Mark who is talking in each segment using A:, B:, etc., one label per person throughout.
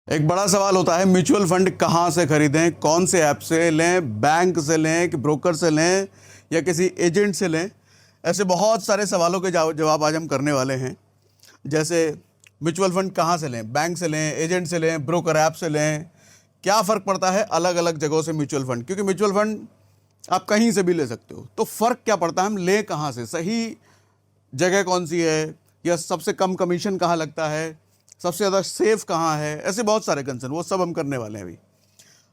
A: एक बड़ा सवाल होता है म्यूचुअल फंड कहाँ से खरीदें, कौन से ऐप से लें, बैंक से लें कि ब्रोकर से लें या किसी एजेंट से लें। ऐसे बहुत सारे सवालों के जवाब आज हम करने वाले हैं। जैसे म्यूचुअल फंड कहाँ से लें, बैंक से लें, एजेंट से लें, ब्रोकर ऐप से लें, क्या फ़र्क पड़ता है अलग अलग जगहों से म्यूचुअल फंड, क्योंकि म्यूचुअल फंड आप कहीं से भी ले सकते हो। तो फ़र्क क्या पड़ता है, हम लें कहाँ से, सही जगह कौन सी है, या सबसे कम कमीशन कहाँ लगता है, सबसे ज़्यादा सेफ कहाँ है, ऐसे बहुत सारे कंसर्न, वो सब हम करने वाले हैं अभी।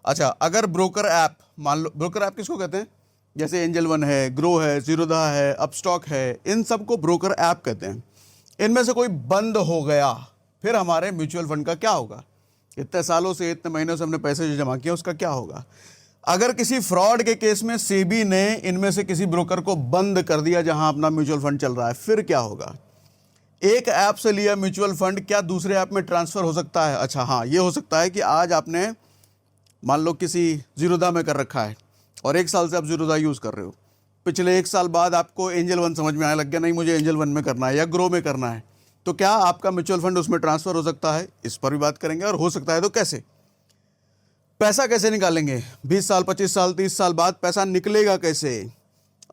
A: अच्छा, अगर ब्रोकर ऐप, मान लो ब्रोकर ऐप किसको कहते हैं, जैसे एंजल वन है, ग्रो है, जीरोधा है, अपस्टॉक है, इन सब को ब्रोकर ऐप कहते हैं। इनमें से कोई बंद हो गया, फिर हमारे म्यूचुअल फंड का क्या होगा? इतने सालों से, इतने महीनों से हमने पैसे जो जमा किया, उसका क्या होगा? अगर किसी फ्रॉड के केस में सेबी ने इनमें से किसी ब्रोकर को बंद कर दिया जहां अपना म्यूचुअल फंड चल रहा है, फिर क्या होगा? एक ऐप से लिया म्यूचुअल फंड क्या दूसरे ऐप में ट्रांसफ़र हो सकता है? अच्छा हाँ, ये हो सकता है कि आज आपने मान लो किसी जीरोधा में कर रखा है और 1 साल से आप जीरोधा यूज़ कर रहे हो। पिछले 1 साल बाद आपको एंजल वन समझ में आने लग गया, नहीं मुझे एंजल वन में करना है या ग्रो में करना है, तो क्या आपका म्यूचुअल फंड उसमें ट्रांसफ़र हो सकता है? इस पर भी बात करेंगे। और हो सकता है तो कैसे, पैसा कैसे निकालेंगे, 20 साल, 25 साल, 30 साल बाद पैसा निकलेगा कैसे?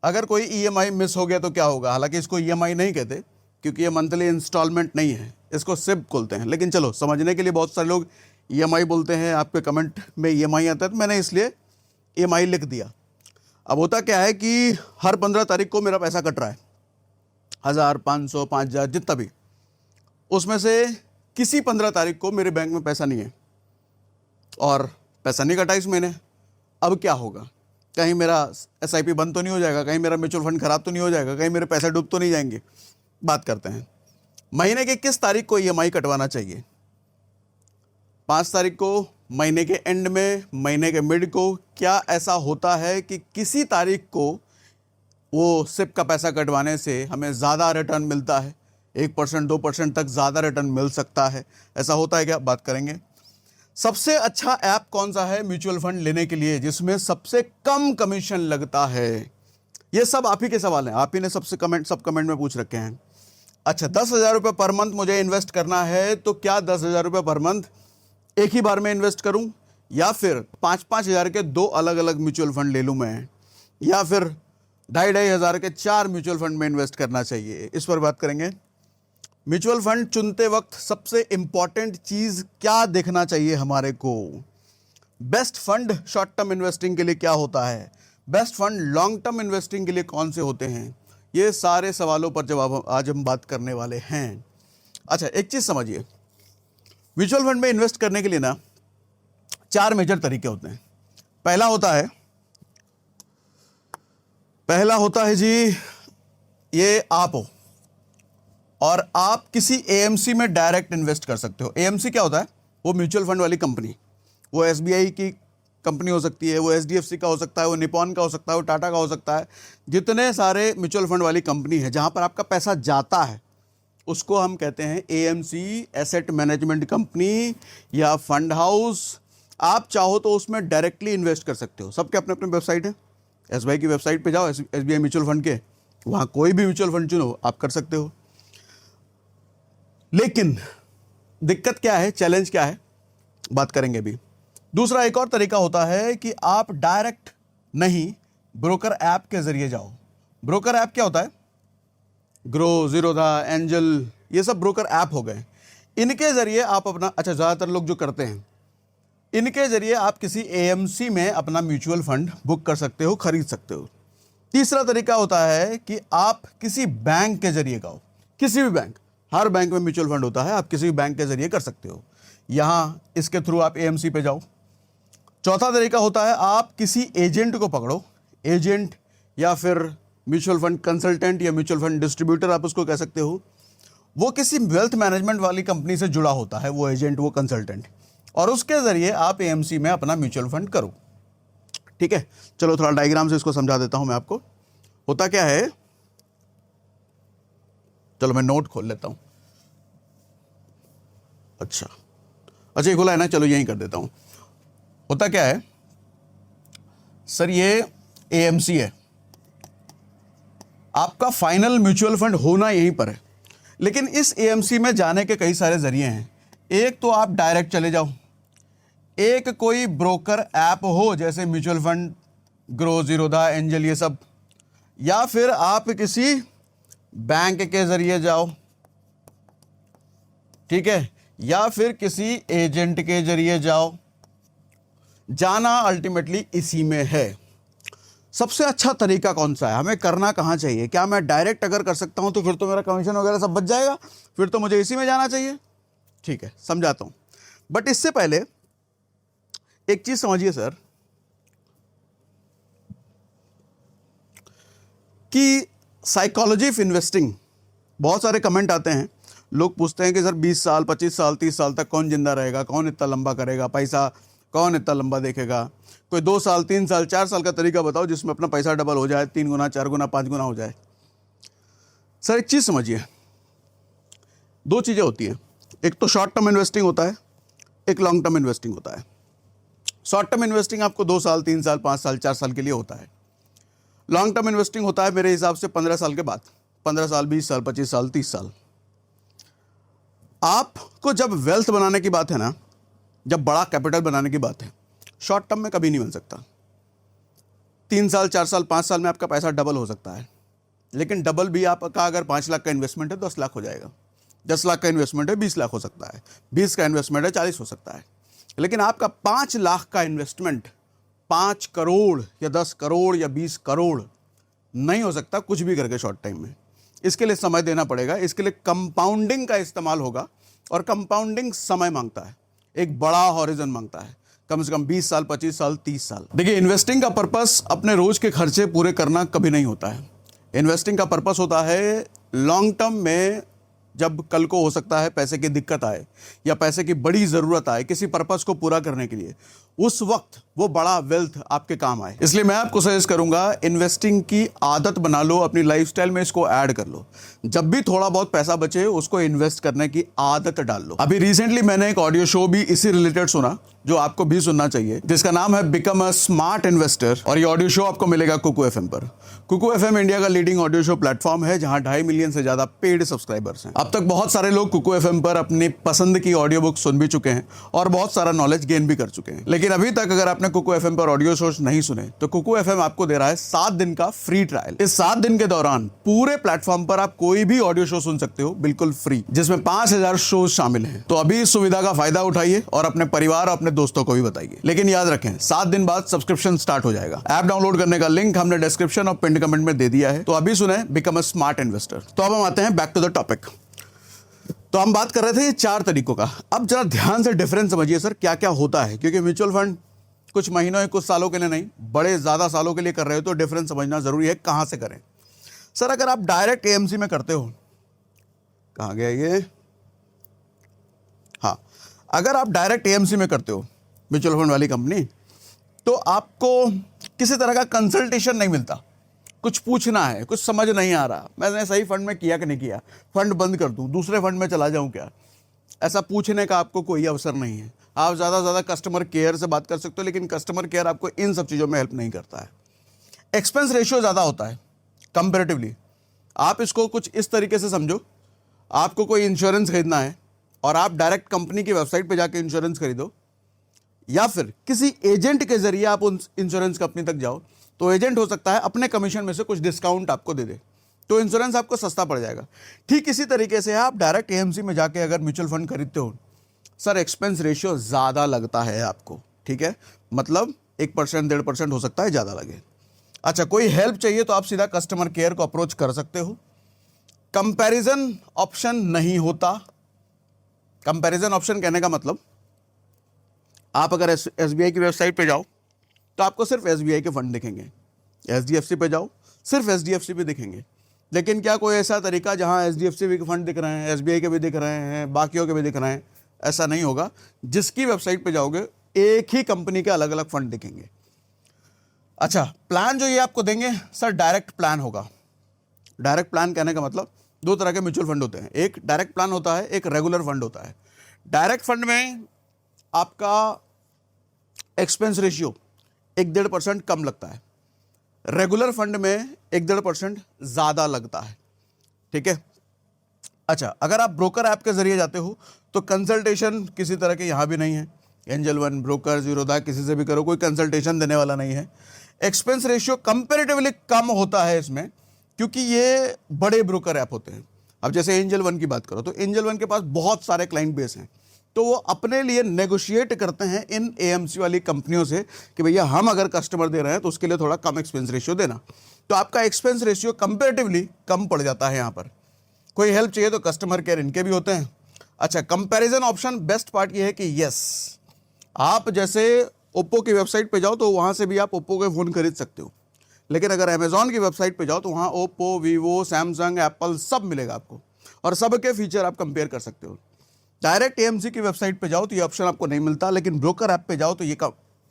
A: अगर कोई ईएमआई मिस हो गया तो क्या होगा? हालांकि इसको ईएमआई नहीं कहते क्योंकि ये मंथली इंस्टॉलमेंट नहीं है, इसको सिप बोलते हैं। लेकिन चलो, समझने के लिए बहुत सारे लोग ईएमआई बोलते हैं, आपके कमेंट में ईएमआई आता है, तो मैंने इसलिए ईएमआई लिख दिया। अब होता क्या है कि हर 15 तारीख को मेरा पैसा कट रहा है, 1000, 500, 5000, जितना भी, उसमें से किसी 15 तारीख को मेरे बैंक में पैसा नहीं है और पैसा नहीं कटा इस महीने। अब क्या होगा? कहीं मेरा एसआईपी बंद तो नहीं हो जाएगा, कहीं मेरा म्यूचुअल फंड खराब तो नहीं हो जाएगा, कहीं मेरे पैसे डूब तो नहीं जाएंगे? बात करते हैं, महीने के किस तारीख को ईएमआई कटवाना चाहिए? 5 तारीख को, महीने के एंड में, महीने के मिड को? क्या ऐसा होता है कि किसी तारीख को वो सिप का पैसा कटवाने से हमें ज़्यादा रिटर्न मिलता है, 1%, 2% तक ज़्यादा रिटर्न मिल सकता है? ऐसा होता है क्या? बात करेंगे। सबसे अच्छा ऐप कौन सा है म्यूचुअल फंड लेने के लिए जिसमें सबसे कम कमीशन लगता है? ये सब आप ही के सवाल हैं, आप ही ने सब कमेंट में पूछ रखे हैं। अच्छा, 10,000 रुपये पर मंथ मुझे इन्वेस्ट करना है, तो क्या 10,000 रुपये पर मंथ एक ही बार में इन्वेस्ट करूं, या फिर 5-5 हज़ार के 2 अलग अलग म्यूचुअल फंड ले लूं मैं, या फिर 2,500 हज़ार के 4 म्यूचुअल फंड में इन्वेस्ट करना चाहिए? इस पर बात करेंगे। म्यूचुअल फंड चुनते वक्त सबसे इंपॉर्टेंट चीज़ क्या देखना चाहिए हमारे को? Best fund short term investing के लिए क्या होता है? Best fund long term investing के लिए कौन से होते हैं? ये सारे सवालों पर जवाब आज हम बात करने वाले हैं। अच्छा, एक चीज़ समझिए, म्यूचुअल फंड में इन्वेस्ट करने के लिए ना 4 मेजर तरीके होते हैं। पहला होता है जी, ये आप हो और आप किसी एएमसी में डायरेक्ट इन्वेस्ट कर सकते हो। एएमसी क्या होता है? वो म्यूचुअल फंड वाली कंपनी, वो एसबीआई की कंपनी हो सकती है, वो एचडीएफसी का हो सकता है, वो निपॉन का हो सकता है, वो टाटा का हो सकता है। जितने सारे म्यूचुअल फंड वाली कंपनी है जहां पर आपका पैसा जाता है, उसको हम कहते हैं एएमसी, एसेट मैनेजमेंट कंपनी या फंड हाउस। आप चाहो तो उसमें डायरेक्टली इन्वेस्ट कर सकते हो। सबके अपने अपने वेबसाइट है। एसबीआई की वेबसाइट पे जाओ, एसबीआई म्यूचुअल फंड के, वहाँ कोई भी म्यूचुअल फंड चुनो, आप कर सकते हो। लेकिन दिक्कत क्या है, चैलेंज क्या है, बात करेंगे अभी। दूसरा एक और तरीका होता है कि आप डायरेक्ट नहीं, ब्रोकर ऐप के जरिए जाओ। ब्रोकर ऐप क्या होता है? ग्रो, जीरोधा, एंजल, ये सब ब्रोकर ऐप हो गए। इनके जरिए आप अपना, अच्छा ज़्यादातर लोग जो करते हैं, इनके जरिए आप किसी एएमसी में अपना म्यूचुअल फंड बुक कर सकते हो, खरीद सकते हो। तीसरा तरीका होता है कि आप किसी बैंक के जरिए जाओ, किसी भी बैंक, हर बैंक में म्यूचुअल फंड होता है, आप किसी भी बैंक के जरिए कर सकते हो। यहाँ इसके थ्रू आप एएमसी पे जाओ। चौथा तरीका होता है आप किसी एजेंट को पकड़ो, एजेंट या फिर म्यूचुअल फंड कंसल्टेंट या म्यूचुअल फंड डिस्ट्रीब्यूटर आप उसको कह सकते हो। वो किसी वेल्थ मैनेजमेंट वाली कंपनी से जुड़ा होता है, वो एजेंट, वो कंसल्टेंट, और उसके ज़रिए आप एएमसी में अपना म्यूचुअल फंड करो। ठीक है, चलो थोड़ा डायग्राम से इसको समझा देता हूं मैं आपको। होता क्या है, चलो मैं नोट खोल लेता हूं। अच्छा, ये खुला है ना, चलो यहीं कर देता हूं। होता क्या है सर, ये एएमसी है, आपका फाइनल म्यूचुअल फंड होना यहीं पर है। लेकिन इस एएमसी में जाने के कई सारे जरिए हैं। एक तो आप डायरेक्ट चले जाओ, एक कोई ब्रोकर ऐप हो जैसे mutual fund, grow, Zerodha, angel, ये सब, या फिर आप किसी बैंक के जरिए जाओ, ठीक है, या फिर किसी एजेंट के जरिए जाओ, जाना अल्टीमेटली इसी में है। सबसे अच्छा तरीका कौन सा है, हमें करना कहाँ चाहिए? क्या मैं डायरेक्ट अगर कर सकता हूं तो फिर तो मेरा कमीशन वगैरह सब बच जाएगा, फिर तो मुझे इसी में जाना चाहिए। ठीक है, समझाता हूं, बट इससे पहले एक चीज समझिए सर, कि साइकोलॉजी ऑफ इन्वेस्टिंग, बहुत सारे कमेंट आते हैं, लोग पूछते हैं कि सर 20 साल 25 साल 30 साल तक कौन जिंदा रहेगा, कौन इतना लंबा करेगा पैसा, कौन इतना लंबा देखेगा, कोई 2 साल 3 साल 4 साल का तरीका बताओ जिसमें अपना पैसा डबल हो जाए, 3 गुना 4 गुना 5 गुना हो जाए। सर एक चीज़ समझिए, 2 चीज़ें होती हैं, एक तो शॉर्ट टर्म इन्वेस्टिंग होता है, एक लॉन्ग टर्म इन्वेस्टिंग होता है। शॉर्ट टर्म इन्वेस्टिंग आपको 2 साल 3 साल 5 साल 4 साल के लिए होता है। लॉन्ग टर्म इन्वेस्टिंग होता है मेरे हिसाब से 15 साल के बाद, 15 साल 20 साल 25 साल 30 साल। आपको जब वेल्थ बनाने की बात है ना, जब बड़ा कैपिटल बनाने की बात है, शॉर्ट टर्म में कभी नहीं बन सकता। 3 साल 4 साल 5 साल में आपका पैसा डबल हो सकता है, लेकिन डबल भी आपका अगर 5 लाख का इन्वेस्टमेंट है 10 लाख हो जाएगा, 10 लाख का इन्वेस्टमेंट है 20 लाख हो सकता है, 20 का इन्वेस्टमेंट है 40 हो सकता है। लेकिन आपका 5 लाख का इन्वेस्टमेंट 5 करोड़ या 10 करोड़ या 20 करोड़ नहीं हो सकता कुछ भी करके शॉर्ट टाइम में। इसके लिए समय देना पड़ेगा, इसके लिए कंपाउंडिंग का इस्तेमाल होगा, और कंपाउंडिंग समय मांगता है, एक बड़ा हॉरिजन मांगता है, कम से कम 20 साल 25 साल 30 साल। देखिए, इन्वेस्टिंग का पर्पस अपने रोज के खर्चे पूरे करना कभी नहीं होता है। इन्वेस्टिंग का पर्पस होता है लॉन्ग टर्म में, जब कल को हो सकता है पैसे की दिक्कत आए या पैसे की बड़ी ज़रूरत आए किसी पर्पस को पूरा करने के लिए, उस वक्त वो बड़ा वेल्थ आपके काम आए। इसलिए मैं आपको सजेस्ट करूंगा, इन्वेस्टिंग की आदत बना लो, अपनी लाइफस्टाइल में इसको ऐड कर लो। जब भी थोड़ा बहुत पैसा बचे उसको इन्वेस्ट करने की आदत डाल लो। अभी रिसेंटली मैंने एक ऑडियो शो भी इसी रिलेटेड सुना, जो आपको भी सुनना चाहिए, जिसका नाम है बिकम अ स्मार्ट इन्वेस्टर, और ये ऑडियो शो आपको मिलेगा कुकू एफएम पर। कुकू एफएम इंडिया का लीडिंग ऑडियो शो प्लेटफॉर्म है, जहां 2.5 मिलियन से ज्यादा पेड सब्सक्राइबर्स हैं। अब तक बहुत सारे लोग कुकू एफएम पर अपनी पसंद की ऑडियो बुक सुन भी चुके हैं और बहुत सारा नॉलेज गेन भी कर चुके हैं। लेकिन अभी तक अगर आपने कुकू एफएम पर ऑडियो शोज नहीं सुने, तो कुकू एफएम आपको दे रहा है 7 दिन का फ्री ट्रायल। इस 7 दिन के दौरान पूरे प्लेटफॉर्म पर आप कोई भी ऑडियो शो सुन सकते हो, बिल्कुल फ्री, जिसमें 5000 शोज शामिल हैं। तो अभी इस सुविधा का फायदा उठाइए और अपने परिवार और अपने दोस्तों को भी बताइए। लेकिन याद रखें, 7 दिन बाद सब्सक्रिप्शन स्टार्ट हो जाएगा। ऐप डाउनलोड करने का लिंक हमने डिस्क्रिप्शन और पिन कमेंट में दे दिया है। तो अभी सुने बिकम अ स्मार्ट इन्वेस्टर। तो अब हम आते हैं बैक टू द टॉपिक। तो हम बात कर रहे थे 4 तरीकों का। अब जरा ध्यान से डिफरेंस समझिए सर, क्या क्या होता है, क्योंकि म्यूचुअल फंड कुछ महीनों या कुछ सालों के लिए नहीं, बड़े ज्यादा सालों के लिए कर रहे हो, तो डिफरेंस समझना जरूरी है। कहां से करें सर? अगर आप डायरेक्ट एएमसी में करते हो, कहां गया ये, हाँ, अगर आप डायरेक्ट एएमसी में करते हो, म्यूचुअल फंड वाली कंपनी, तो आपको किसी तरह का कंसल्टेशन नहीं मिलता। कुछ पूछना है, कुछ समझ नहीं आ रहा, मैंने सही फंड में किया कि नहीं किया, फंड बंद कर दूं, दूसरे फंड में चला जाऊं क्या, ऐसा पूछने का आपको कोई अवसर नहीं है। आप ज़्यादा से ज़्यादा कस्टमर केयर से बात कर सकते हो, लेकिन कस्टमर केयर आपको इन सब चीज़ों में हेल्प नहीं करता है। एक्सपेंस रेशियो ज़्यादा होता है कंपेरेटिवली। आप इसको कुछ इस तरीके से समझो, आपको कोई इंश्योरेंस खरीदना है और आप डायरेक्ट कंपनी की वेबसाइट पर जाके इंश्योरेंस खरीदो, या फिर किसी एजेंट के जरिए आप उन इंश्योरेंस कंपनी तक जाओ, तो एजेंट हो सकता है अपने कमीशन में से कुछ डिस्काउंट आपको दे दे, तो इंश्योरेंस आपको सस्ता पड़ जाएगा। ठीक इसी तरीके से आप डायरेक्ट एएमसी में जाके अगर म्यूचुअल फंड खरीदते हो, सर एक्सपेंस रेशियो ज़्यादा लगता है आपको, ठीक है, मतलब 1% 1.5% हो सकता है ज़्यादा लगे। अच्छा, कोई हेल्प चाहिए तो आप सीधा कस्टमर केयर को अप्रोच कर सकते हो। कंपैरिजन ऑप्शन नहीं होता। कंपैरिजन ऑप्शन कहने का मतलब, आप अगर एसबीआई की वेबसाइट पे जाओ तो आपको सिर्फ एसबीआई के फंड दिखेंगे, एचडीएफसी पे जाओ सिर्फ एचडीएफसी पे दिखेंगे। लेकिन क्या कोई ऐसा तरीका जहां एचडीएफसी के फंड दिख रहे हैं, एसबीआई के भी दिख रहे हैं, बाकियों के भी दिख रहे हैं? ऐसा नहीं होगा। जिसकी वेबसाइट पे जाओगे एक ही कंपनी के अलग अलग फंड दिखेंगे। अच्छा, प्लान जो ये आपको देंगे सर डायरेक्ट प्लान होगा। डायरेक्ट प्लान कहने का मतलब, 2 तरह के म्यूचुअल फंड होते हैं, एक डायरेक्ट प्लान होता है, एक रेगुलर फंड होता है। डायरेक्ट फंड में आपका एक्सपेंस रेशियो 1-1.5% कम लगता है, रेगुलर फंड में 1-1.5% ज़्यादा लगता है, ठीक है। अच्छा, अगर आप ब्रोकर ऐप के जरिए जाते हो तो कंसल्टेशन किसी तरह के यहाँ भी नहीं है, एंजल वन, ब्रोकर, जीरोधा, किसी से भी करो, कोई कंसल्टेशन देने वाला नहीं है। एक्सपेंस रेशियो कंपैरेटिवली कम होता है इसमें, क्योंकि ये बड़े ब्रोकर ऐप होते हैं। अब जैसे एंजल वन की बात करो तो एंजल वन के पास बहुत सारे क्लाइंट बेस हैं, तो वो अपने लिए नेगोशिएट करते हैं इन एएमसी वाली कंपनियों से कि भैया हम अगर कस्टमर दे रहे हैं तो उसके लिए थोड़ा कम एक्सपेंस रेशियो देना। तो आपका एक्सपेंस रेशियो कंपैरेटिवली कम पड़ जाता है यहाँ पर। कोई हेल्प चाहिए तो कस्टमर केयर इनके भी होते हैं। अच्छा, कंपैरिजन ऑप्शन बेस्ट पार्ट ये है कि यस, आप जैसे ओप्पो की वेबसाइट पे जाओ तो वहाँ से भी आप ओप्पो के फ़ोन खरीद सकते हो, लेकिन अगर अमेजॉन की वेबसाइट पे जाओ तो वहाँ ओप्पो, वीवो, सैमसंग, एप्पल सब मिलेगा आपको, और सब के फीचर आप कंपेयर कर सकते हो। डायरेक्ट एएमसी की वेबसाइट पे जाओ तो ये ऑप्शन आपको नहीं मिलता, लेकिन ब्रोकर ऐप पे जाओ तो ये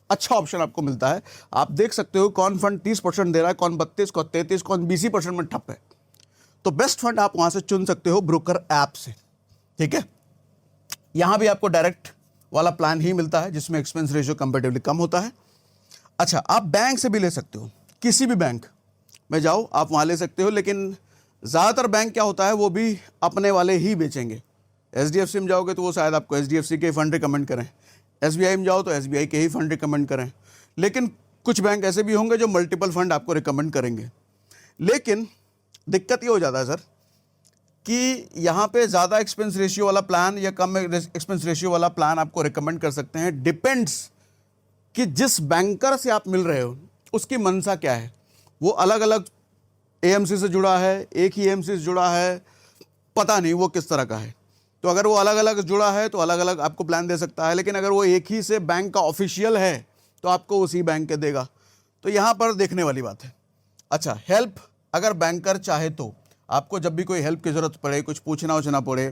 A: अच्छा ऑप्शन आपको मिलता है। आप देख सकते हो कौन फंड 30% दे रहा है, कौन 32, कौन 33, कौन 20% में ठप है। तो बेस्ट फंड आप वहाँ से चुन सकते हो ब्रोकर ऐप से। ठीक है, यहाँ भी आपको डायरेक्ट वाला प्लान ही मिलता है जिसमें एक्सपेंस रेशियो कंपेरेटिवली कम होता है। अच्छा, आप बैंक से भी ले सकते हो, किसी भी बैंक में जाओ आप वहाँ ले सकते हो, लेकिन ज़्यादातर बैंक क्या होता है वो भी अपने वाले ही बेचेंगे। एचडीएफसी में जाओगे तो वो शायद आपको एचडीएफसी के फंड रिकमेंड करें, एसबीआई में जाओ तो एसबीआई के ही फंड रिकमेंड करें, लेकिन कुछ बैंक ऐसे भी होंगे जो मल्टीपल फंड आपको रिकमेंड करेंगे। लेकिन दिक्कत ये हो जाता है सर कि यहाँ पे ज़्यादा एक्सपेंस रेशियो वाला प्लान या कम एक्सपेंस रेशियो वाला प्लान आपको रिकमेंड कर सकते हैं। डिपेंड्स कि जिस बैंकर से आप मिल रहे हो उसकी मंशा क्या है। वो अलग अलग एएमसी से जुड़ा है, एक ही एएमसी से जुड़ा है, पता नहीं वो किस तरह का है। तो अगर वो अलग अलग जुड़ा है तो अलग अलग आपको प्लान दे सकता है, लेकिन अगर वो एक ही से बैंक का ऑफिशियल है तो आपको उसी बैंक के देगा। तो यहाँ पर देखने वाली बात है। अच्छा, हेल्प अगर बैंकर चाहे तो आपको जब भी कोई हेल्प की ज़रूरत पड़े, कुछ पूछना पड़े,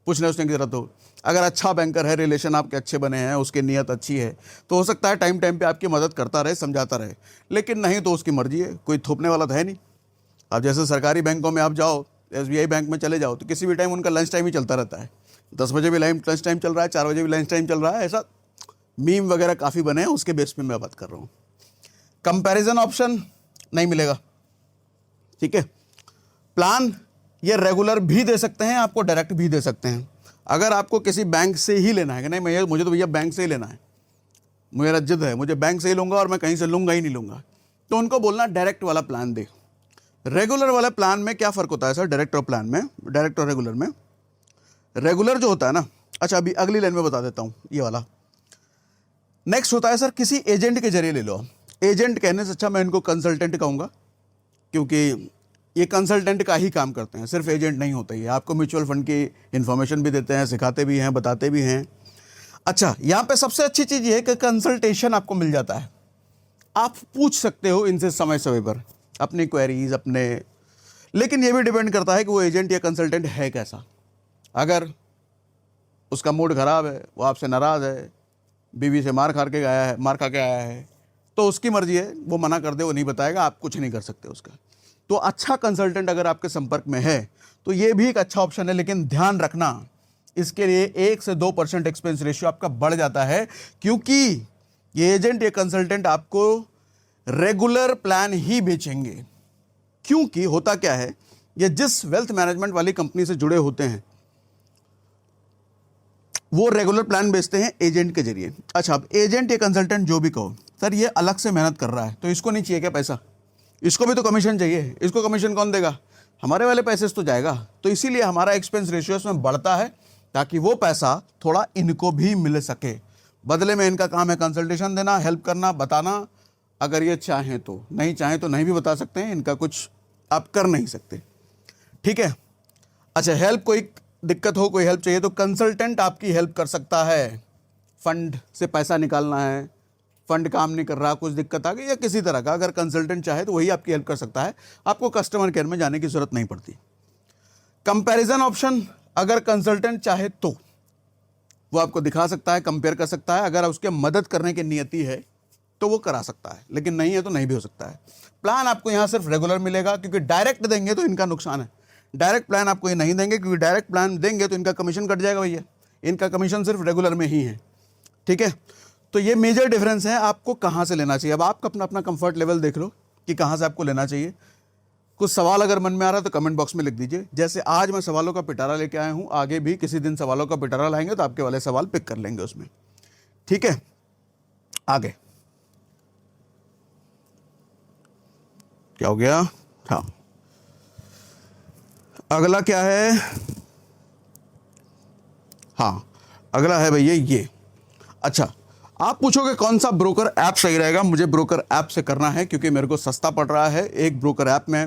A: पूछने उसने की ज़रूरत हो, अगर अच्छा बैंकर है, रिलेशन आपके अच्छे बने हैं, उसकी नीयत अच्छी है, तो हो सकता है टाइम टाइम पे आपकी मदद करता रहे, समझाता रहे। लेकिन नहीं तो उसकी मर्जी है, कोई थोपने वाला तो है नहीं। अब जैसे सरकारी बैंकों में आप जाओ, एसबीआई बैंक में चले जाओ तो किसी भी टाइम उनका लंच टाइम ही चलता रहता है। 10 बजे भी लंच टाइम चल रहा है, 4 बजे भी लंच टाइम चल रहा है। ऐसा मीम वगैरह काफ़ी बने हैं, उसके बेस पे मैं बात कर रहा हूँ। कंपैरिजन ऑप्शन नहीं मिलेगा। ठीक है, प्लान ये रेगुलर भी दे सकते हैं, आपको डायरेक्ट भी दे सकते हैं। अगर आपको किसी बैंक से ही लेना है कि नहीं मुझे तो भैया बैंक से ही लेना है, मेरा जिद है, मुझे बैंक से ही लूँगा और मैं कहीं से लूँगा ही नहीं लूँगा, तो उनको बोलना डायरेक्ट वाला प्लान दे। रेगुलर वाले प्लान में क्या फ़र्क होता है सर डायरेक्ट और प्लान में, डायरेक्ट और रेगुलर में? रेगुलर जो होता है ना, अच्छा अभी अगली लाइन में बता देता हूँ ये वाला। नेक्स्ट होता है सर किसी एजेंट के जरिए ले लो। एजेंट कहने से अच्छा मैं इनको कंसल्टेंट कहूँगा, क्योंकि ये कंसल्टेंट का ही काम करते हैं, सिर्फ एजेंट नहीं होते। ये आपको म्यूचुअल फंड की इन्फॉर्मेशन भी देते हैं, सिखाते भी हैं, बताते भी हैं। अच्छा, यहाँ पे सबसे अच्छी चीज़ ये है कि कंसल्टेशन आपको मिल जाता है। आप पूछ सकते हो इनसे समय समय पर अपनी क्वेरीज अपने, लेकिन ये भी डिपेंड करता है कि वो एजेंट या कंसल्टेंट है कैसा। अगर उसका मूड ख़राब है, वो आपसे नाराज़ है, बीवी से मार खा के आया है, तो उसकी मर्जी है, वो मना कर दे, वो नहीं बताएगा, आप कुछ नहीं कर सकते उसका। तो अच्छा कंसल्टेंट अगर आपके संपर्क में है तो ये भी एक अच्छा ऑप्शन है, लेकिन ध्यान रखना इसके लिए 1 से 2% एक्सपेंस रेशियो आपका बढ़ जाता है, क्योंकि ये एजेंट या कंसल्टेंट आपको रेगुलर प्लान ही बेचेंगे। क्योंकि होता क्या है, ये जिस वेल्थ मैनेजमेंट वाली कंपनी से जुड़े होते हैं वो रेगुलर प्लान बेचते हैं एजेंट के जरिए। अच्छा, अब एजेंट या कंसल्टेंट जो भी कहो, सर ये अलग से मेहनत कर रहा है तो इसको नहीं चाहिए क्या पैसा? इसको भी तो कमीशन चाहिए, इसको कमीशन कौन देगा? हमारे वाले पैसे से तो जाएगा। तो इसीलिए हमारा एक्सपेंस रेशियो इसमें बढ़ता है, ताकि वो पैसा थोड़ा इनको भी मिल सके। बदले में इनका काम है कंसल्टेशन देना, हेल्प करना, बताना। अगर ये चाहें तो, नहीं चाहें तो नहीं भी बता सकते हैं, इनका कुछ आप कर नहीं सकते। ठीक है, अच्छा हेल्प, कोई दिक्कत हो, कोई हेल्प चाहिए तो कंसल्टेंट आपकी हेल्प कर सकता है। फंड से पैसा निकालना है, फंड काम नहीं कर रहा, कुछ दिक्कत आ गई या किसी तरह का, अगर कंसल्टेंट चाहे तो वही आपकी हेल्प कर सकता है, आपको कस्टमर केयर में जाने की ज़रूरत नहीं पड़ती। कंपैरिजन ऑप्शन, अगर कंसल्टेंट चाहे तो वो आपको दिखा सकता है, कंपेयर कर सकता है। अगर उसके मदद करने की नियति है तो वो करा सकता है, लेकिन नहीं है तो नहीं भी हो सकता है। प्लान आपको यहाँ सिर्फ रेगुलर मिलेगा, क्योंकि डायरेक्ट देंगे तो इनका नुकसान है। डायरेक्ट प्लान आपको ये नहीं देंगे, क्योंकि डायरेक्ट प्लान देंगे तो इनका कमीशन कट जाएगा भैया, इनका कमीशन सिर्फ रेगुलर में ही है। ठीक है, तो ये मेजर डिफरेंस है आपको कहाँ से लेना चाहिए। अब आप अपना अपना कंफर्ट लेवल देख लो कि कहाँ से आपको लेना चाहिए। कुछ सवाल अगर मन में आ रहा है तो कमेंट बॉक्स में लिख दीजिए। जैसे आज मैं सवालों का पिटारा लेके आया हूँ, आगे भी किसी दिन सवालों का पिटारा लाएंगे तो आपके वाले सवाल पिक कर लेंगे उसमें। ठीक है, आगे क्या हो गया? हाँ, अगला क्या है? हाँ, अगला है भैया ये। अच्छा, आप पूछोगे कौन सा ब्रोकर ऐप सही रहेगा? मुझे ब्रोकर ऐप से करना है क्योंकि मेरे को सस्ता पड़ रहा है। एक ब्रोकर ऐप में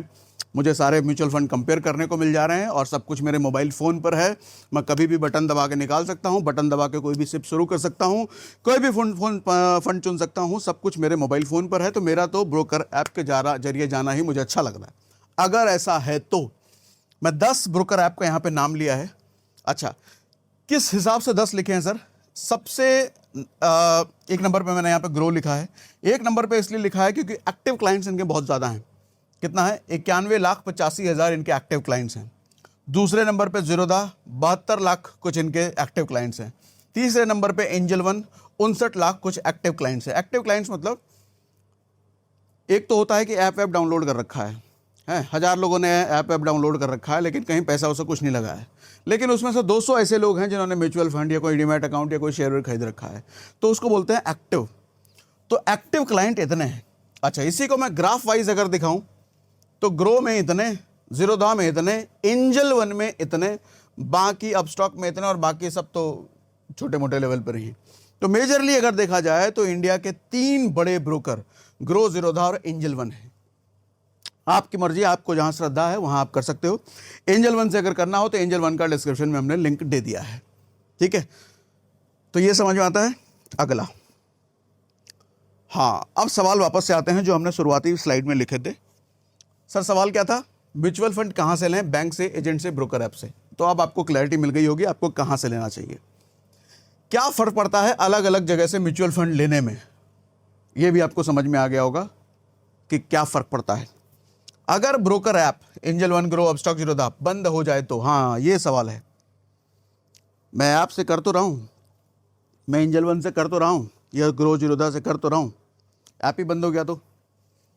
A: मुझे सारे म्यूचुअल फंड कंपेयर करने को मिल जा रहे हैं और सब कुछ मेरे मोबाइल फ़ोन पर है। मैं कभी भी बटन दबा के निकाल सकता हूं, बटन दबा के कोई भी सिप शुरू कर सकता हूं, कोई भी फंड चुन सकता हूं, सब कुछ मेरे मोबाइल फ़ोन पर है। तो मेरा तो ब्रोकर ऐप के जरिए जाना ही मुझे अच्छा लग रहा है। अगर ऐसा है तो मैं 10 ब्रोकर ऐप का यहाँ पर नाम लिया है। अच्छा, किस हिसाब से 10 लिखे हैं सर? सबसे एक नंबर पे मैंने यहाँ पे ग्रो लिखा है। एक नंबर पे इसलिए लिखा है क्योंकि एक्टिव क्लाइंट्स इनके बहुत ज़्यादा हैं। कितना है? 91,85,000 इनके एक्टिव क्लाइंट्स हैं। दूसरे नंबर पे ज़ीरोधा 72 लाख कुछ इनके एक्टिव क्लाइंट्स हैं। तीसरे नंबर पे एंजल वन 59 लाख कुछ एक्टिव क्लाइंट्स हैं। एक्टिव क्लाइंट्स मतलब एक तो होता है कि ऐप डाउनलोड कर रखा है 1000 लोगों ने ऐप डाउनलोड कर रखा है लेकिन कहीं पैसा उसे कुछ नहीं लगा है। लेकिन उसमें से 200 ऐसे लोग हैं जिन्होंने म्यूचुअल फंड या कोई डीमैट अकाउंट या कोई शेयर खरीद रखा है, तो उसको बोलते हैं एक्टिव। तो एक्टिव क्लाइंट इतने हैं। अच्छा, इसी को मैं ग्राफ वाइज अगर दिखाऊं तो ग्रो में इतने, ज़ीरोधा में इतने, एंजल वन में इतने, बाकी अपस्टॉक में इतने और बाकी सब तो छोटे मोटे लेवल पर ही। तो मेजरली अगर देखा जाए तो इंडिया के 3 बड़े ब्रोकर ग्रो, ज़ीरोधा और एंजल वन है। आपकी मर्जी, आपको जहां श्रद्धा है वहां आप कर सकते हो। एंजल वन से अगर करना हो तो एंजल वन का डिस्क्रिप्शन में हमने लिंक दे दिया है। ठीक है, तो ये समझ में आता है। अगला, हाँ, अब सवाल वापस से आते हैं जो हमने शुरुआती स्लाइड में लिखे थे। सर सवाल क्या था? म्यूचुअल फंड कहाँ से लें? बैंक से, एजेंट से, ब्रोकर ऐप से। तो अब आपको क्लैरिटी मिल गई होगी आपको कहाँ से लेना चाहिए। क्या फ़र्क पड़ता है अलग अलग जगह से म्यूचुअल फंड लेने में, ये भी आपको समझ में आ गया होगा कि क्या फ़र्क पड़ता है। अगर broker app angel one, grow, Upstox, Zerodha बंद हो जाए तो, हाँ ये सवाल है। मैं ऐप से कर तो रहा हूँ, मैं एंजल वन से कर तो रहा हूँ, या ग्रो, ज़ीरोधा से कर तो रहा हूँ, ऐप ही बंद हो गया तो,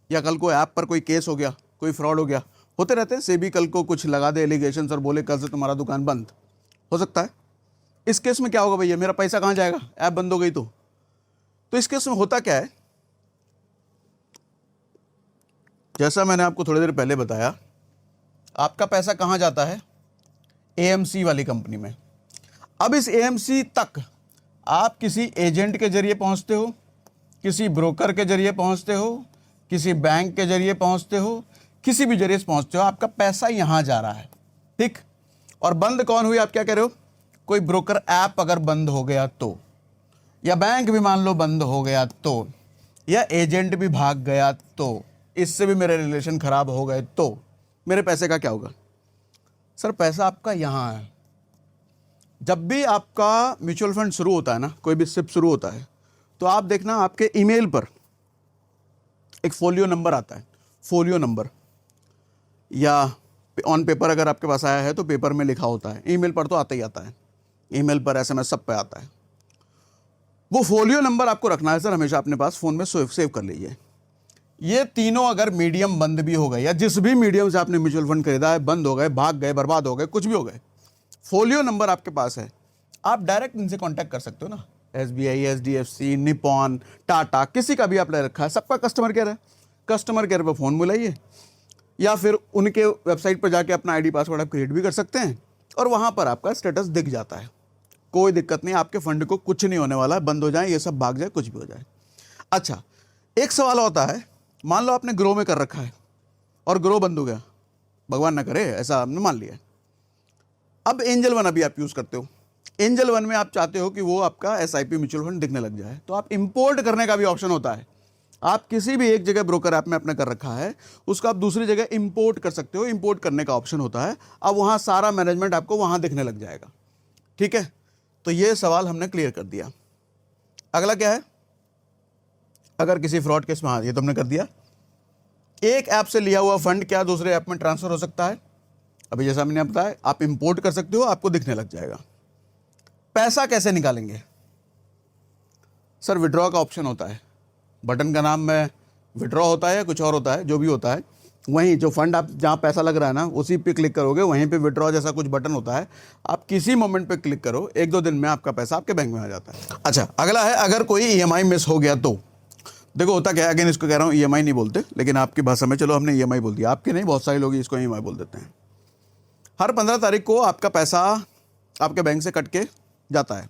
A: या कल को ऐप पर कोई केस हो गया, कोई फ्रॉड हो गया, होते रहते हैं। सेबी कल को कुछ लगा दे एलिगेशन और बोले कल से तुम्हारा दुकान बंद हो सकता है। इस केस में क्या होगा भैया? मेरा पैसा कहाँ जाएगा? ऐप बंद हो गई तो इस केस में होता क्या है? जैसा मैंने आपको थोड़ी देर पहले बताया, आपका पैसा कहाँ जाता है? एएमसी वाली कंपनी में। अब इस एएमसी तक आप किसी एजेंट के जरिए पहुँचते हो, किसी ब्रोकर के जरिए पहुँचते हो, किसी बैंक के जरिए पहुँचते हो, किसी भी जरिए से पहुँचते हो, आपका पैसा यहाँ जा रहा है। ठीक, और बंद कौन हुई? आप क्या कह रहे हो? कोई ब्रोकर ऐप अगर बंद हो गया तो, या बैंक भी मान लो बंद हो गया तो, या एजेंट भी भाग गया तो, इससे भी मेरे रिलेशन खराब हो गए तो मेरे पैसे का क्या होगा? सर पैसा आपका यहाँ है। जब भी आपका म्यूचुअल फंड शुरू होता है ना, कोई भी सिप शुरू होता है, तो आप देखना आपके ईमेल पर एक फोलियो नंबर आता है। फोलियो नंबर, या ऑन पेपर अगर आपके पास आया है तो पेपर में लिखा होता है, ईमेल पर तो आता ही आता है, ईमेल पर, एसएमएस सब पे आता है। वो फोलियो नंबर आपको रखना है सर हमेशा अपने पास, फ़ोन में सेव कर लीजिए। ये तीनों अगर मीडियम बंद भी हो गए, या जिस भी मीडियम से आपने म्यूचुअल फंड खरीदा है बंद हो गए, भाग गए, बर्बाद हो गए, कुछ भी हो गए, फोलियो नंबर आपके पास है, आप डायरेक्ट इनसे कांटेक्ट कर सकते हो ना। एसबीआई, एचडीएफसी, निपॉन, टाटा, किसी का भी आप ले रखा है, सबका कस्टमर केयर है। कस्टमर केयर पर फ़ोन मिलाइए, या फिर उनके वेबसाइट पर जाके अपना आईडी पासवर्ड आप क्रिएट भी कर सकते हैं और वहाँ पर आपका स्टेटस दिख जाता है। कोई दिक्कत नहीं, आपके फंड को कुछ नहीं होने वाला, बंद हो जाए, ये सब भाग जाए, कुछ भी हो जाए। अच्छा, एक सवाल होता है, मान लो आपने ग्रो में कर रखा है और ग्रो बंद हो गया, भगवान ना करे, ऐसा आपने मान लिया। अब एंजल वन अभी आप यूज़ करते हो, एंजल वन में आप चाहते हो कि वो आपका एसआईपी म्यूचुअल फंड दिखने लग जाए, तो आप इंपोर्ट करने का भी ऑप्शन होता है। आप किसी भी एक जगह ब्रोकर ऐप में अपने कर रखा है, उसको आप दूसरी जगह इंपोर्ट कर सकते हो, इंपोर्ट करने का ऑप्शन होता है। अब वहाँ सारा मैनेजमेंट आपको वहाँ दिखने लग जाएगा। ठीक है, तो ये सवाल हमने क्लियर कर दिया। अगला क्या है? अगर किसी फ्रॉड केस में, हाँ ये तो हमने कर दिया। एक ऐप से लिया हुआ फंड क्या दूसरे ऐप में ट्रांसफर हो सकता है? अभी जैसा मैंने बताया, आप इंपोर्ट कर सकते हो, आपको दिखने लग जाएगा। पैसा कैसे निकालेंगे? सर विड्रॉ का ऑप्शन होता है, बटन का नाम में विड्रॉ होता है या कुछ और होता है, जो भी होता है, वहीं जो फंड आप जहाँ पैसा लग रहा है ना उसी पे क्लिक करोगे, वहीं पे विड्रॉ जैसा कुछ बटन होता है, आप किसी मोमेंट पे क्लिक करो, 1-2 दिन में आपका पैसा आपके बैंक में आ जाता है। अच्छा, अगला है अगर कोई ईएमआई मिस हो गया तो देखो होता क्या है, अगेन इसको कह रहा हूँ ईएमआई नहीं बोलते, लेकिन आपकी भाषा में चलो हमने ईएमआई बोल दिया, आपके नहीं, बहुत सारे लोग इसको ईएमआई बोल देते हैं। हर 15 तारीख को आपका पैसा आपके बैंक से कट के जाता है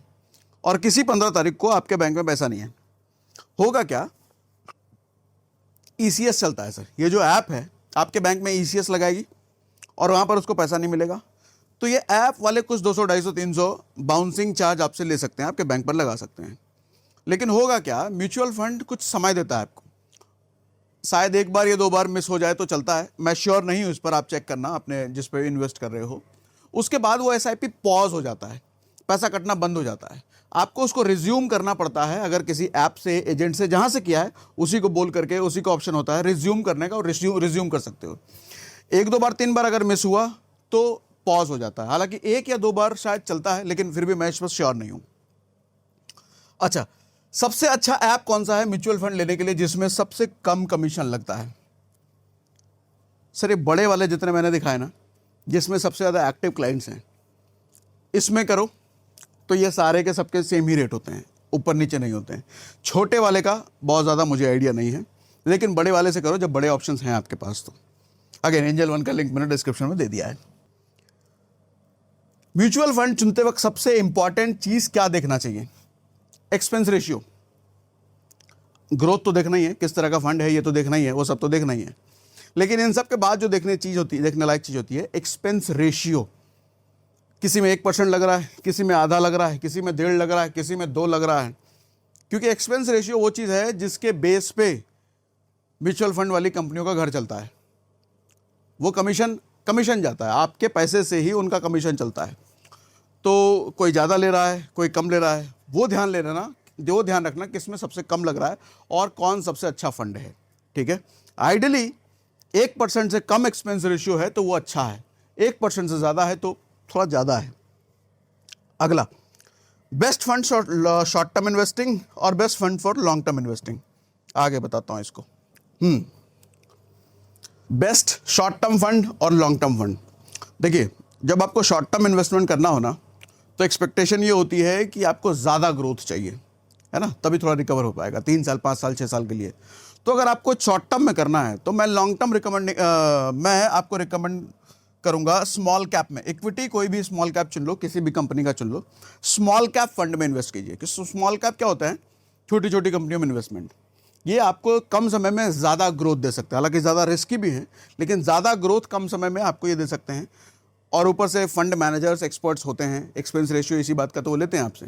A: और किसी 15 तारीख को आपके बैंक में पैसा नहीं है। होगा क्या, ईसीएस चलता है सर, ये जो ऐप है आपके बैंक में ईसीएस लगाएगी और वहाँ पर उसको पैसा नहीं मिलेगा, तो ये ऐप वाले कुछ 200, 250, 300 बाउंसिंग चार्ज आपसे ले सकते हैं, आपके बैंक पर लगा सकते हैं। लेकिन होगा क्या, म्यूचुअल फंड कुछ समय देता है आपको, शायद 1 बार या 2 बार मिस हो जाए तो चलता है, मैं श्योर नहीं हूँ इस पर, आप चेक करना अपने जिस पे इन्वेस्ट कर रहे हो। उसके बाद वो एसआईपी पॉज हो जाता है, पैसा कटना बंद हो जाता है, आपको उसको रिज्यूम करना पड़ता है। अगर किसी ऐप से, एजेंट से, जहाँ से किया है उसी को बोल करके, उसी का ऑप्शन होता है रिज्यूम करने का, और रिज्यूम कर सकते हो। 1-2 बार 3 बार अगर मिस हुआ तो पॉज हो जाता है, हालांकि 1 या 2 बार शायद चलता है, लेकिन फिर भी मैं इस पर श्योर नहीं हूँ। अच्छा, सबसे अच्छा ऐप कौन सा है म्यूचुअल फंड लेने के लिए जिसमें सबसे कम कमीशन लगता है? सर ये बड़े वाले जितने मैंने दिखाए ना, जिसमें सबसे ज़्यादा एक्टिव क्लाइंट्स हैं, इसमें करो तो ये सारे के सबके सेम ही रेट होते हैं, ऊपर नीचे नहीं होते हैं। छोटे वाले का बहुत ज़्यादा मुझे आइडिया नहीं है, लेकिन बड़े वाले से करो जब बड़े ऑप्शंस हैं आपके पास तो। अगेन एंजल वन का लिंक मैंने डिस्क्रिप्शन में दे दिया है। म्यूचुअल फंड चुनते वक्त सबसे इंपॉर्टेंट चीज़ क्या देखना चाहिए? Expense ratio. ग्रोथ तो देखना ही है, किस तरह का फंड है ये तो देखना ही है, वो सब तो देखना ही है, लेकिन इन सब के बाद जो देखने लायक चीज़ होती है एक्सपेंस रेशियो। किसी में 1% लग रहा है, किसी में आधा लग रहा है, किसी में 1.5 लग रहा है, किसी में 2 लग रहा है, क्योंकि एक्सपेंस रेशियो वो चीज़ है जिसके बेस पे म्यूचुअल फंड वाली कंपनियों का घर चलता है। वो कमीशन जाता है, आपके पैसे से ही उनका कमीशन चलता है। तो कोई ज़्यादा ले रहा है, कोई कम ले रहा है, वो ध्यान रखना किसमें सबसे कम लग रहा है और कौन सबसे अच्छा फंड है। ठीक है, आइडियली 1% से कम एक्सपेंस रेशियो है तो वो अच्छा है, 1% से ज़्यादा है तो थोड़ा ज़्यादा है। अगला, best fund short term investing और best fund for long term investing. आगे बताता हूँ इसको। बेस्ट शॉर्ट टर्म फंड और लॉन्ग टर्म फंड। देखिए, जब आपको शॉर्ट टर्म इन्वेस्टमेंट करना हो ना तो एक्सपेक्टेशन ये होती है कि आपको ज़्यादा ग्रोथ चाहिए, है ना, तभी थोड़ा रिकवर हो पाएगा 3 साल, 5 साल, 6 साल के लिए। तो अगर आपको शॉर्ट टर्म में करना है तो मैं लॉन्ग टर्म मैं आपको रिकमेंड करूंगा स्मॉल कैप में। इक्विटी कोई भी स्मॉल कैप चुन लो, किसी भी कंपनी का चुन लो, स्मॉल कैप फंड में इन्वेस्ट कीजिए। कि स्मॉल कैप क्या होता है? छोटी छोटी कंपनियों में इन्वेस्टमेंट। ये आपको कम समय में ज़्यादा ग्रोथ दे सकते हैं, हालांकि ज़्यादा रिस्की भी हैं, लेकिन ज़्यादा ग्रोथ कम समय में आपको ये दे सकते हैं। और ऊपर से फंड मैनेजर्स एक्सपर्ट्स होते हैं, एक्सपेंस रेशियो इसी बात का तो वो लेते हैं आपसे।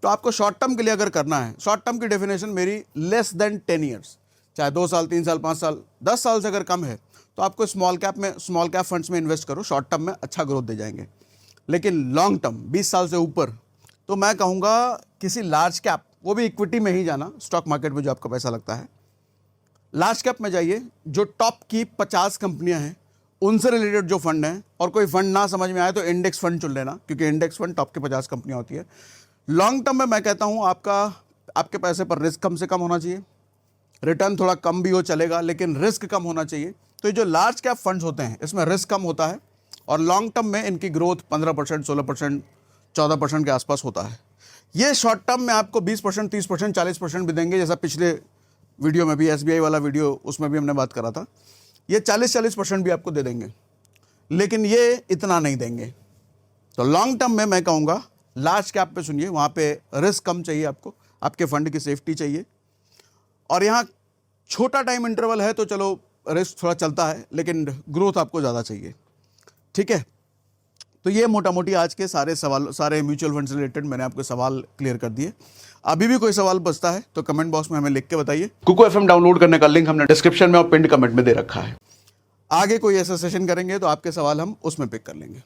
A: तो आपको शॉर्ट टर्म के लिए अगर करना है, शॉर्ट टर्म की डेफिनेशन मेरी लेस देन 10 ईयर्स, चाहे 2 साल, 3 साल, 5 साल, 10 साल से अगर कम है तो आपको स्मॉल कैप फंड्स में इन्वेस्ट करो, शॉर्ट टर्म में अच्छा ग्रोथ दे जाएंगे। लेकिन लॉन्ग टर्म 20 साल से ऊपर तो मैं कहूँगा किसी लार्ज कैप, वो भी इक्विटी में ही जाना, स्टॉक मार्केट में जो आपका पैसा लगता है, लार्ज कैप में जाइए। जो टॉप की 50 कंपनियां हैं उनसे रिलेटेड जो फंड हैं, और कोई फंड ना समझ में आए तो इंडेक्स फंड चुन लेना, क्योंकि इंडेक्स फंड टॉप के 50 कंपनियां होती है। लॉन्ग टर्म में मैं कहता हूँ आपके पैसे पर रिस्क कम से कम होना चाहिए, रिटर्न थोड़ा कम भी हो चलेगा, लेकिन रिस्क कम होना चाहिए। तो ये जो लार्ज कैप फंड्स होते हैं इसमें रिस्क कम होता है, और लॉन्ग टर्म में इनकी ग्रोथ 15%, 16%, 14% के आसपास होता है। ये शॉर्ट टर्म में आपको 20%, 30%, 40% भी देंगे, जैसा पिछले वीडियो में भी, SBI वाला वीडियो, उसमें भी हमने बात करा था। ये 40% भी आपको दे देंगे, लेकिन ये इतना नहीं देंगे। तो लॉन्ग टर्म में मैं कहूँगा लार्ज कैप पे सुनिए, वहाँ पे रिस्क कम चाहिए आपको, आपके फंड की सेफ्टी चाहिए। और यहाँ छोटा टाइम इंटरवल है तो चलो रिस्क थोड़ा चलता है, लेकिन ग्रोथ आपको ज़्यादा चाहिए। ठीक है, तो ये मोटा मोटी आज के सारे म्यूचुअल फंड से रिलेटेड मैंने आपको सवाल क्लियर कर दिए। अभी भी कोई सवाल बचता है तो कमेंट बॉक्स में हमें लिख के बताइए। कुकू FM डाउनलोड करने का लिंक हमने डिस्क्रिप्शन में और पिन कमेंट में दे रखा है। आगे कोई ऐसा सेशन करेंगे तो आपके सवाल हम उसमें पिक कर लेंगे।